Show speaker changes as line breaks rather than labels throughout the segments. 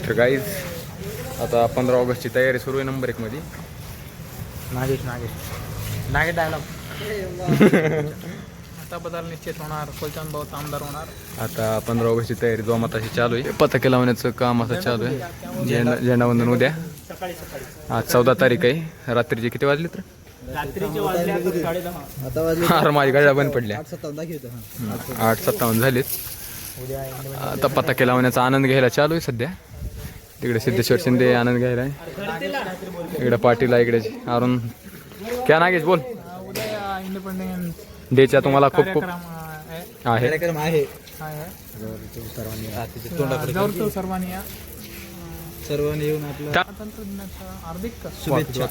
तर गाईज आता 15 ऑगस्टची तयारी सुरू आहे नंबर 1 मध्ये.
नागेश डायलॉग आता बदल निश्चित होणार. फुलचंद बहुत आमदार होणार.
आता 15 ऑगस्टची तयारी जोमाताशी चालू आहे. पताके लावण्याचं काम असं चालू आहे. झेंडावंदन उद्या. आज 14 तारीख आहे. रात्रीचे किती वाजले तर
रात्रीचे वाजले 10:30.
अरे माझी गाड्या बंद पडल्या. 8:57 झालेत. आता पताके लावण्याचा आनंद घ्यायला चालू आहे सध्या. तिकडे सिद्धेश्वर शिंदे आनंद घ्यायला आहे. इकडे पाटील, इकडे अरुण. क्या नागेश बोल.
उद्या इंडिपेंडेन्स
डेच्या तुम्हाला खूप खूप आहे.
सर्वांनी येऊन आपल्या स्वातंत्र्य दिनाच्या हार्दिक
शुभेच्छा.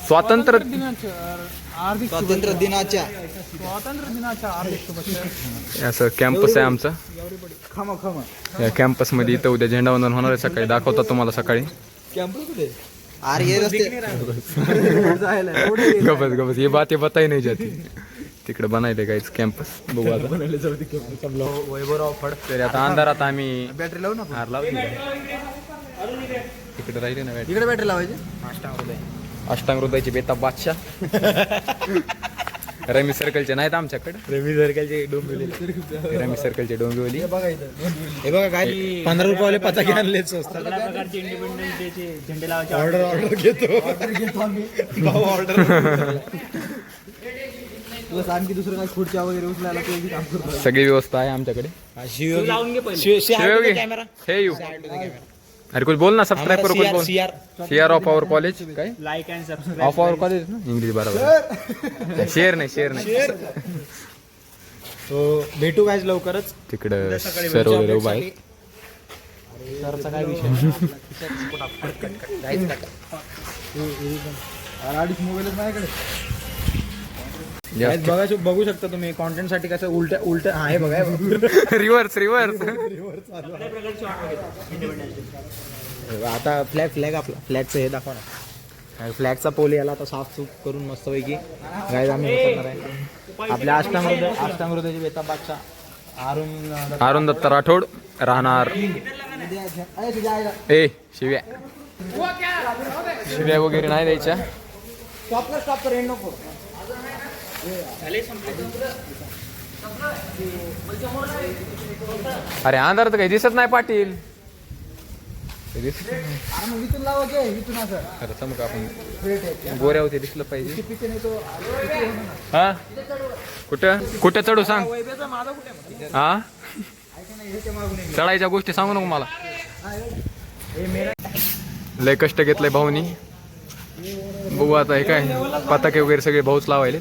स्वातंत्र्य दिनाच्या हार्दिक शुभेच्छा.
असं कॅम्पस आहे आमचं. या कॅम्पसमध्ये इथं उद्या झेंडावंदन होणार आहे. सकाळी दाखवतात तुम्हाला सकाळी. गबस गबस ये बात बताई नाही जाती. तिकडे बनायले काहीच कॅम्पस. बघू आता
वैभवराव फड.
तरी आता अंधारात आम्ही
बॅटरी लावू ना.
तिकडे राहिले ना.
इकडे बॅटरी लावायची.
अष्टांग हृदयचे बेताब बादशाह. रमी सर्कलचे नाहीत आमच्याकडे.
रवी सरकारचे डोंबिवली.
रमी सर्कलचे डोंबिवली.
हे बघा काय 15 रुपयाले पताके आणले. सगळ्या प्रकारचे इंडिपेंडन्स डेचे झेंडे लावायचे. ऑर्डर घेतो आम्ही. ऑर्डर तुला सांग की दुसरं काय खुर्च्या वगैरे उचलायला ते काम करतो.
सगळी व्यवस्था आहे आमच्याकडे.
लावून घे पहिले कॅमेरा.
हे यू अरे कुछ बोल ना. सबस्क्राईब करो. कुछ बोल. Share of our college. काय
like and subscribe.
Of our college ना इंग्लिश बरोबर. शेअर नाही.
तो भेटू काय लवकरच.
तिकडं सर वगैरे उभा आहे.
सरचा काय विषय. अडीच मोबाईलच माझ्याकडे. बघू शकता तुम्ही कॉन्टेंट साठी कसं उलट आहे बघा.
रिव्हर्स.
आता फ्लॅग आपला फ्लॅगचं हे दाखवणार. फ्लॅगचा पोल याला आता साफ करून मस्तपैकी गाईज आम्ही हे करणार आहे. आपल्या अष्टांगहृदयाचे बेताब बादशाह
अरुण दत्त राठोड राहणार. ए शिव्या वगैरे नाही द्यायच्या. अरे अंधारात काही दिसत नाही पाटील. खरं समजा आपण गोऱ्या होते दिसलं पाहिजे. हा कुठं चढू सांग. हा चढायच्या गोष्टी सांगू नको मला. लय कष्ट घेतलंय भाऊनी. बघू आता हे काय पताके वगैरे सगळे भाऊच लावायले.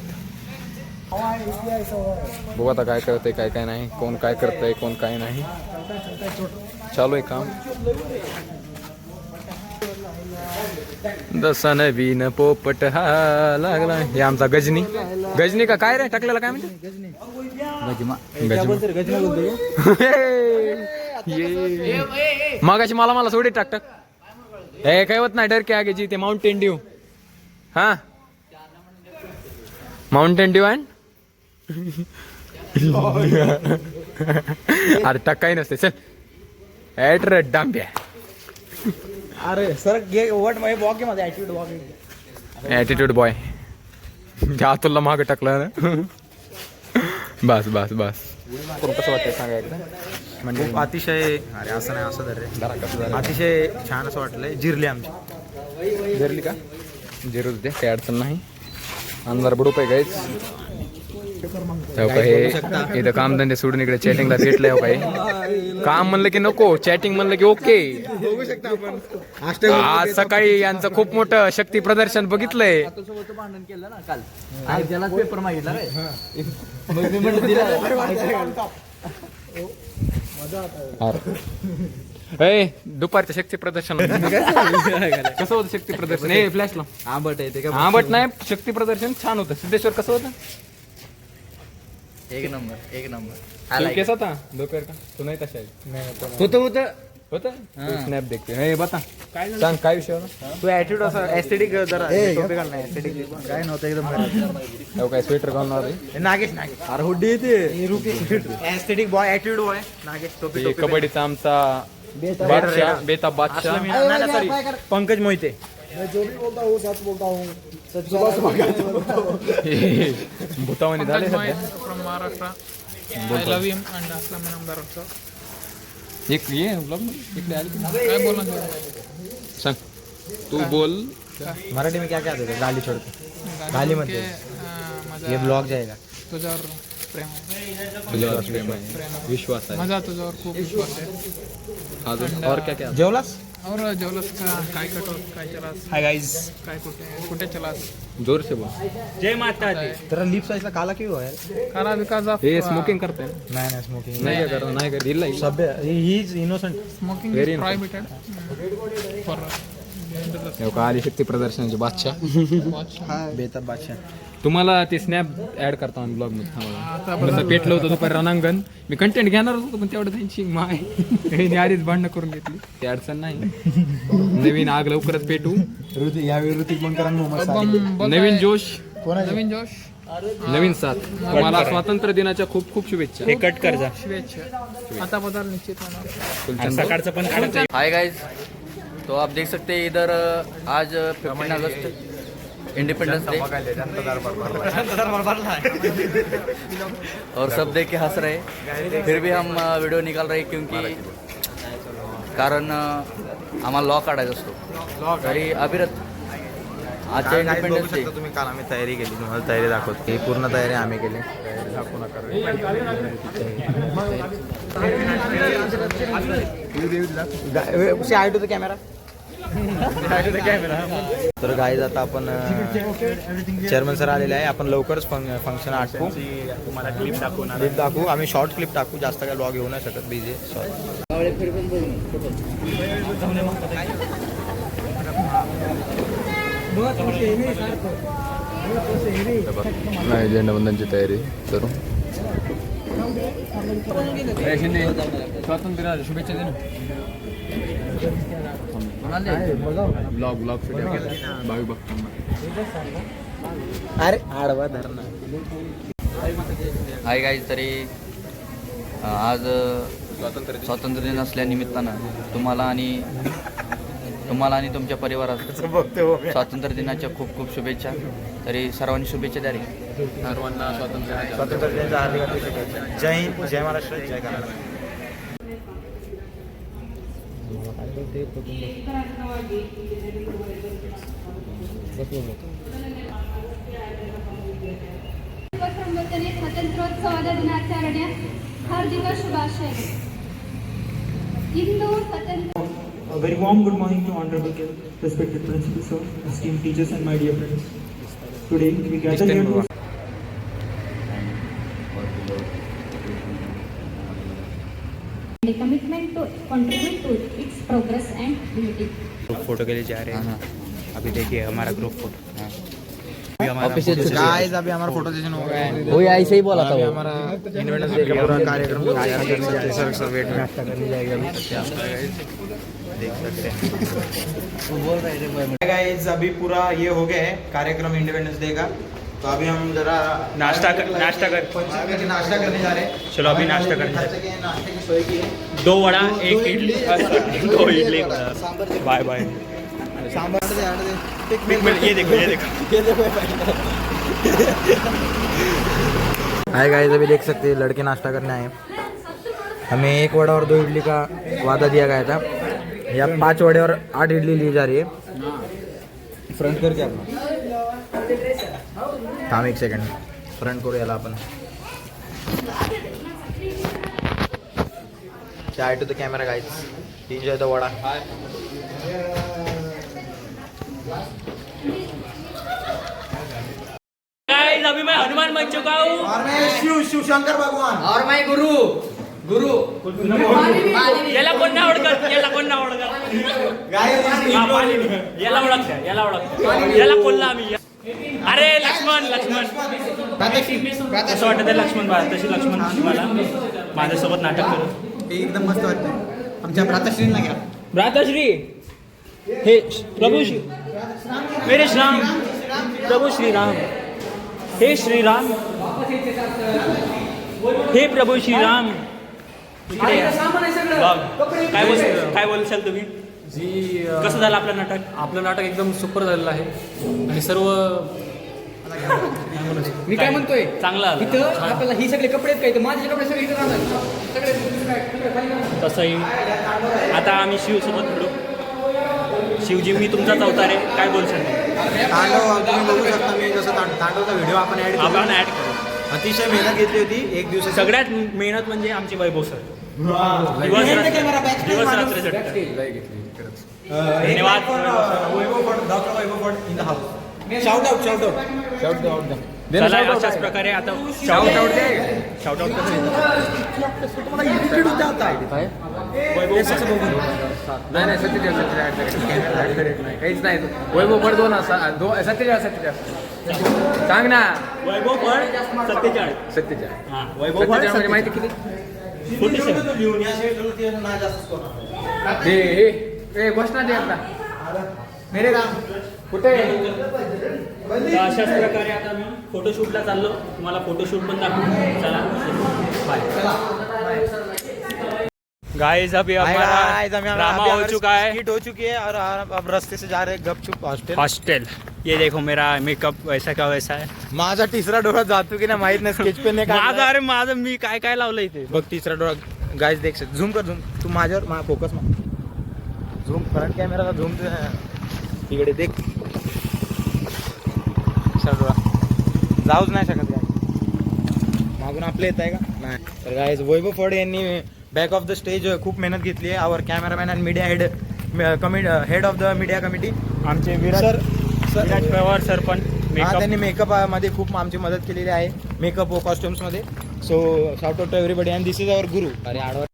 बघू आता काय करतंय काय नाही. कोण काय करतंय कोण काय नाही. चालू आहे काम. दसा नवीन पोपट हा लागला. हे आमचा गजनी का काय रे टाकलेला काय म्हणजे मागाशी मला सोडी टाक. हे काय होत नाही. डर के आगे जी ते माउंटेन ड्यू. हा माउंटेन ड्यू अँड अरे टाक काही नसते. चल ऍटर डांब्या.
अरे सर वॉट माझे बॉक माझा ऍटिट्यूड
बॉय. त्या तुला मागं टाकलं ना. बस कसं वाटतं सांगा एकदा.
म्हणजे अतिशय अरे असं नाही असं रे अतिशय छान असं वाटलंय. जिरली आमची.
जिरली का जिरू दे काही अडचण नाही. अंधार बुडूप आहे काहीच. हे इथं कामधंदे सोडून इकडे चॅटिंगला भेटलंय. काही काम म्हणलं की नको. चॅटिंग म्हणलं की ओके.
बघू शकता आपण
आज सकाळी यांचं खूप मोठं शक्ती प्रदर्शन बघितलंय.
भांडण केलं ना काल. त्याला पेपर मागितला
दुपारच्या शक्ती प्रदर्शन कसं होतं. शक्ती प्रदर्शन हे फ्लॅशला आंबट नाही. शक्ती प्रदर्शन छान होतं. सिद्धेश्वर कसं होतं.
एक नंबर.
केस होता दोपहर का तू नाही तशा होतं स्नॅप देखते. हे बता काय सांग काय विषय होता.
तू ऍटिट्यूड असं एस्थेटिक जरा एस्थेटिक काय नव्हतं एकदम.
काय स्वेटर घालणार आहे.
नागेश अरे हुड्डी येते aesthetic boy attitude boy Nagesh. टोपी
कबड्डीचा आमचा बादशाह बेताब बादशाह
सॉरी पंकज मोहिते.
भूतावणी झाले सध्या.
From Maharashtra. I love him and Aslam नामदार.
एक ये ब्लॉग इकडे आले तुम्ही.
काय बोलणार
सांग तू बोल.
मराठी में क्या क्या देते गाली छोड़ते गाली मत दे. ये ब्लॉग जाएगा.
तुझ्यावर प्रेम आहे.
तुझ्यावर प्रेम आहे, विश्वास आहे.
माझा तुझ्यावर खूप विश्वास आहे.
अजून और क्या क्या.
जेवलास.
और जेवलस का काय कटोस काय चलास
हाय गाइस.
काय कुठे चलास.
जोर से बोल.
जय माता दी. तेरा लिप्स ऐसा काला क्यों हुआ है.
कारा बिकॉज ऑफ
हे स्मोकिंग करते हैं.
नाही नाही स्मोकिंग
नाही कर नाही कर दिल
सब ही is innocent.
Smoking
Very
is prohibited for
आली शक्ती प्रदर्शनाचे बादशाह.
बेताब बादशाह.
तुम्हाला ते स्नॅप ऍड करतो आम्ही ब्लॉग मध्ये. तसं पेटलं होतं दुपारी रणांगण. मी कंटेंट घेणार होतो पण तेवढं त्यांची माय त्यांनी आधीच भांडणं करून घेतली. ते अडचण नाही. नवीन आग लवकरच पेटू.
ऋतिक यावेळी ऋतिक बनकरांनी मस्त
नवीन जोश,
नवीन जोश,
नवीन साथ. तुम्हाला स्वातंत्र्य दिनाच्या खूप खूप शुभेच्छा.
हे कट कर जा.
शुभेच्छा. आता बदल निश्चित होणार.
सकाळचं पण काढायचं.
हाय गाइस, तो आप देख सकते हैं इधर आज 15 अगस्त इंडिपेंडेंस डे और सब देख के हंस रहे. फिर भी हम वीडियो निकाल रहे क्योंकि कारण आम्हाला लॉ काढायचा असतो. तरी अभिरत आजच्या इंडिपेंडन्स डे
तुम्ही काल आम्ही तयारी केली. तुम्हाला तयारी दाखवतो. ही पूर्ण तयारी आम्ही केली. Eye to the camera. तर गाईज आता आपण चेअरमन सर आलेले आहे. आपण लवकरच फंक्शन आटवू. तुम्हाला क्लिप दाखवू. आम्ही शॉर्ट क्लिप टाकू. जास्त काय ब्लॉग येऊ नाही शकत. बिझी
नाही झेंडावंदनची तयारी करू. स्वातंत्र्य शुभेच्छा दे ना. ब्लॉग भावी बघताना.
अरे आडवा धरणा.
हाय गाईज, तरी आज स्वातंत्र्य दिन असल्यानिमित्तानं तुम्हाला आणि तुमच्या परिवारात स्वातंत्र्य दिनाच्या खूप खूप शुभेच्छा. तरी सर्वांनी शुभेच्छा द्या रे.
सर्वांना
स्वातंत्र्य दिनाच्या हार्दिक हार्दिक शुभेच्छा. जय हिंद, जय महाराष्ट्र, जय कन्नड.
स्वातंत्र्योत्सवाच्या दिनाचरणे हार्दिक शुभाशय. इंदू स्वातंत्र्य.
A very warm good morning to honorable guests, respected principal sir, esteemed teachers and my dear friends. Today we gather here to
the commitment to contribute to its progress and unity.
Photo के लिए जा रहे हैं. अभी देखिए हमारा group photo.
Guys
अभी हमारा फोटो सेशन हो गया है.
वही ऐसे ही बोला था वो.
हमारा इंडिपेंडेंस डे का पूरा कार्यक्रम सर वेट नाश्ता करने जाएगा. देख सकते हैं गाइस. अभी पूरा ये हो गया है कार्यक्रम इंडिपेंडेंस डे का. तो अभी हम जरा नाश्ता करने जा रहे हैं. चलो अभी नाश्ता करने. नाश्ते की सोई की है. 2 वड़ा 1 इडली 2 इडली. Bye bye. सांभर ये देखो हाय गाइस, अभी देख सकते हैं लड़के नाश्ता करने आए. हमें 1 वड़ा और 2 इडली का वादा दिया गया था. या 5 वड़े और 8 इडली ली जा रही है. फ्रंट करके आपण थांब 1 सेकंड. फ्रंट करू याला आपण. Chai to the camera guys. Enjoy the vada.
Guys, अभी मैं हनुमान बन चुका हूँ
और मैं शिव शंकर भगवान.
और मैं गुरु
याला कोण नाही ओळखत. याला ओळखतं. याला कोणला आम्ही. अरे लक्ष्मण असं वाटतं लक्ष्मण बाळ. तशी लक्ष्मण मला माझ्यासोबत नाटक करत.
एकदम मस्त वाटतं. आमच्या भ्राताश्रींना घ्या.
भ्राताश्री हे प्रभू श्री मेरे श्रीराम प्रभू श्रीराम. हे श्रीराम, हे प्रभू श्रीराम, इकडे या. Vlog. काय बोलशाल तुम्ही कसं झालं आपलं नाटक?
आपलं नाटक एकदम सुपर झालेलं आहे आणि सर्व
मी काय म्हणतोय
चांगलं आलं.
इथं आपल्याला ही सगळे कपडे आहेत काय माझे कपडे सगळे इथं राहणार.
तसंही आता आम्ही शिवसोबत भेटू. शिवजी मी तुमचाच अवतार आहे, काय बोलशाल?
तांडव तुम्ही बघू शकता. मी जसं तांडवचा व्हिडिओ आपण ऍड
आपण ऍड करू.
अतिशय मेहनत घेतली होती एक दिवसाची.
सगळ्यात मेहनत म्हणजे आमची वैभव सर. दिवस रात्र झटके. धन्यवाद.
Doctor Vaibhav Phad in the house. Shout out.
चला, अशाच प्रकारे आता शाउट आउट
नाही काहीच नाही वैभव फड 2 47 सांग ना.
वैभव फड 47.
47
हां, वैभव फड
म्हणजे माहिती किती
47.
लिहून या शेड्यूल नाही जास्त स्कोर.
हे घोषणा दे आता
मेरे काम
कुठे
तर अशाच प्रकारे आता मी फोटोशूटला चाललो. तुम्हाला फोटोशूट पण दाखवू. चला बाय. गाइस अभी हमारा ड्रामा हो चुका है.
हिट हो चुकी है और अब रास्ते से जा रहे हैं गपचुप हॉस्टल.
हॉस्टेल. ये देखो मेरा मेकअप वैसा का वैसा है.
माझा तिसरा डोळा जातो की नाही माहित नाही. स्केच पेन
माझा अरे माझं मी काय काय लावलं इथे.
बघ तिसरा डोळा. गाइस देख शकतो. झूम कर झूम. तू माझ्यावर फोकस मा झूम फ्रंट कॅमेराला झूम तिकडे देख. तिसरा डोळा जाऊच नाही शकत काय. मागून आपले येत आहे का नाही. तर गाइस वैभव फड यांनी बॅक ऑफ द स्टेज खूप मेहनत घेतली आहे. Our cameraman and media head of the media committee
आमचे विराट पवार सर पण
त्यांनी मेकअप मध्ये खूप आमची मदत केलेली आहे. मेकअप व कॉस्ट्युम्स मध्ये. So shout out to everybody and this is our guru. अरे आडवा